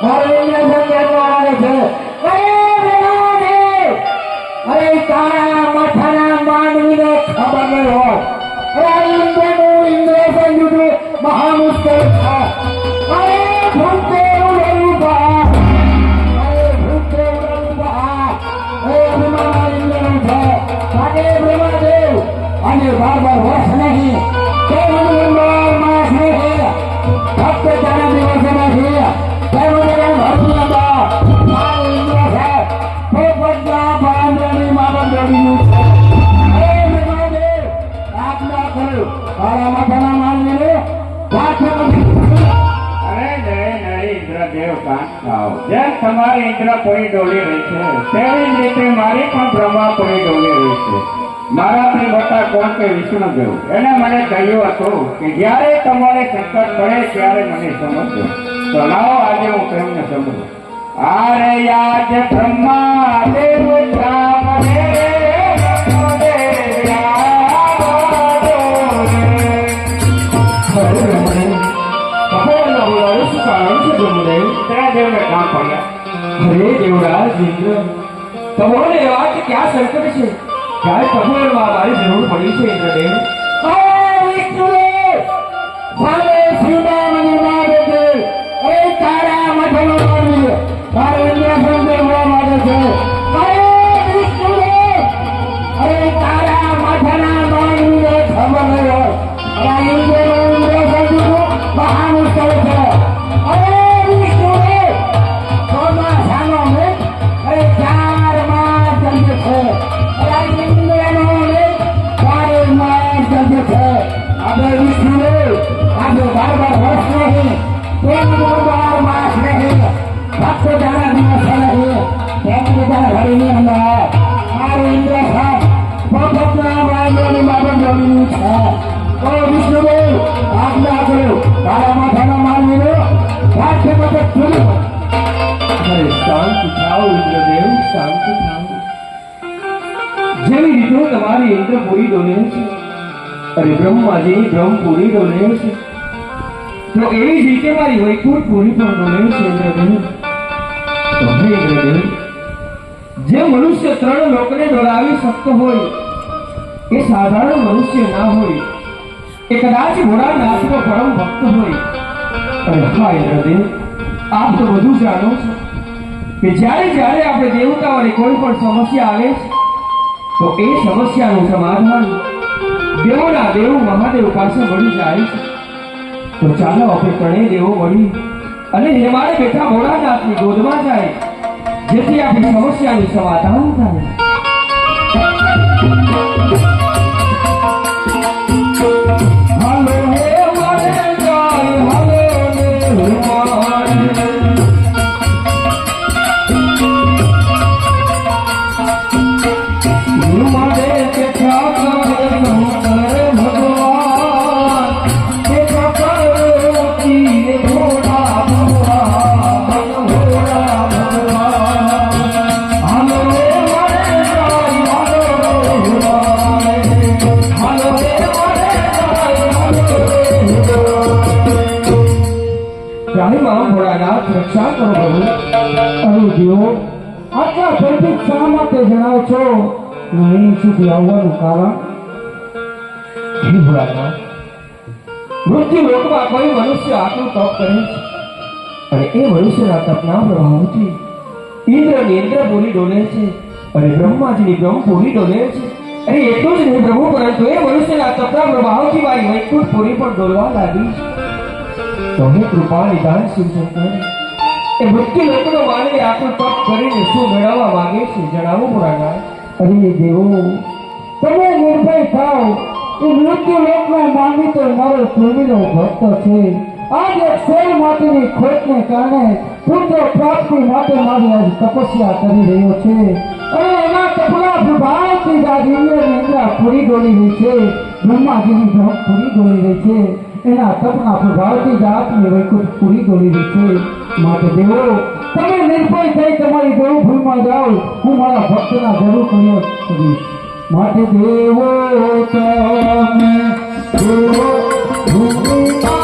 મારો ઇન્દ્ર સંકેતમાં આવે છે અરે તારા માથાના માનવીને ખબર નહીં હોય અરે ઇન્દ્રનું ઇન્દ્ર સંયુદ્ધ મહા મુશ્કેલ છે અરે ભૂતે ઉડેલું બા અરે ભૂતે ઉડેલું બા અભિમાન ઇન્દ્રનું છે આજે બ્રહ્મદેવ અને 12 વર્ષ નહીં તેનું 12 માસ નહીં ફક્ત 4 દિવસ નથી તેનું ભરતી હતા મારું ઇન્દ્ર છે પોપટના બાંધણી માબા દોડીનું છે અરે બ્રહ્મદેવ આજ્ઞા કરો તારા માથાના માનવીને જેમ તમારી ઇન્દ્ર પૂરી ડોલી રહી છે તેવી જ રીતે મારી પણ બ્રહ્મા પૂરી ડોલી રહી છે મારાથી મોટા કોણ કે વિષ્ણુદેવ એને મને કહ્યું હતું કે જ્યારે તમારે સંકટ પડે ત્યારે મને સમજો તો લાવો આજે હું તેમને સમજું આરે યાદ બ્રહ્મા દેવ રામ રે अरे देवराज इंद्र तमोने आज क्या संकट है क्या तमोने हमारी जरूर पड़ी है इंद्रदेव सारे श्रीरामनी मारे थे अरे तारा मठनो मारी तारे इंद्र संदेव मारे थे अरे विष्णुदेव अरे तारा मठना मारी ने खबर नहीं हो अरे इंद्र संदेव महामुश्किल है अरे विष्णुदेव सोना सानो में अरे 4 मास जल्दी है अरे इंद्रनो ने 4 मास जल्दी है अबे विष्णुदेव अबे 12 वर्ष नहीं 12 मास नहीं भक्त जाना दिवस नहीं तेरे जाना घड़ी नहीं अंदर मारो इंद्र साहब पोपटना बांधणी माबा दोડીનું છે ओ विष्णुदेव આજ્ઞા કરો તારા માથાના માનવીને સાથે મદદ કરો अरे शांत थाओ इंद्रदेव शांत थाओ જેવી રીતે તમારી ઇન્દ્ર પૂરી ડોલે છે અરે બ્રહ્માજી બ્રહ્મ પૂરી ડોલે છે તો એવી જ રીતે મારી વૈકુંઠ પૂરી પણ ડોલે છે ઇન્દ્રદેવ તો હે ઇન્દ્રદેવ જે મનુષ્ય 3 લોકને ડોલાવી શકતો હોય એ સાધારણ મનુષ્ય ના હોય એ કદાચ ભોળાનાથનો પરમ ભક્ત હોય અરે હા ઇન્દ્રદેવ આપ તો બધું જાણો છો કે જ્યારે જ્યારે આપણે દેવતાઓની કોઈ પણ સમસ્યા આવે છે તો એ સમસ્યાનું સમાધાન દેવોના દેવ મહાદેવ પાસે મળી જાય છે તો ચાલો આપણે ત્રણેય દેવો મળી અને હેમાળે બેઠા ભોળાનાથની ગોદમાં જાય જેથી આપણી સમસ્યાનું સમાધાન થાય હાલો હે મારે જાય હાલો ને રક્ષા કરો પ્રભુ અરે દેવો આટલા ઝડપી શા માટે જણાવો છો અહીં સુધી આવવાનું કારણ હે ભોળાનાથ મૃત્યુ લોકમાં કોઈ મનુષ્ય આટલું તપ કરે છે અને એ મનુષ્યના તપના પ્રભાવથી ઇન્દ્રની ઇન્દ્રપુરી ડોલે છે અને બ્રહ્માજીની બ્રહ્મપુરી ડોલે છે અને એટલું જ નહીં પ્રભુ પરંતુ એ મનુષ્યના તપના પ્રભાવથી મારી વૈકુંઠપુરી પણ ડોલવા લાગી છે તો હે કૃપા નિદાન શિવશંકર એ મૃત્યુ લોકનો માનવી આટલું તપ કરીને શું મેળવવા માંગે છે જણાવો ભોળાનાથ અરે દેવો તમે નિર્ભય થાઓ એ મૃત્યુ લોકમાં માનવી તો મારો પ્રેમીનો ભક્ત છે આજે શેર માટેની ખોટને કારણે પુત્ર પ્રાપ્તિ માટે મારી આજ તપસ્યા કરી રહ્યો છે અને એના તપના પ્રભાવથી જ આજ ઇન્દ્ર પૂરી ડોલી રહી છે બ્રહ્માજીની બ્રહ્મ પૂરી ડોલી રહી છે એના તપના પ્રભાવથી જ આપની વૈકુંઠ પૂરી ડોલી રહી છે માટે દેવો તમે નિર્ભય થઈ તમારી દેવભૂમિમાં જાઓ હું મારા ભક્તના જરૂર કલ્યાણ કરીશ માટે દેવો તમે દેવો ભૂમિમાં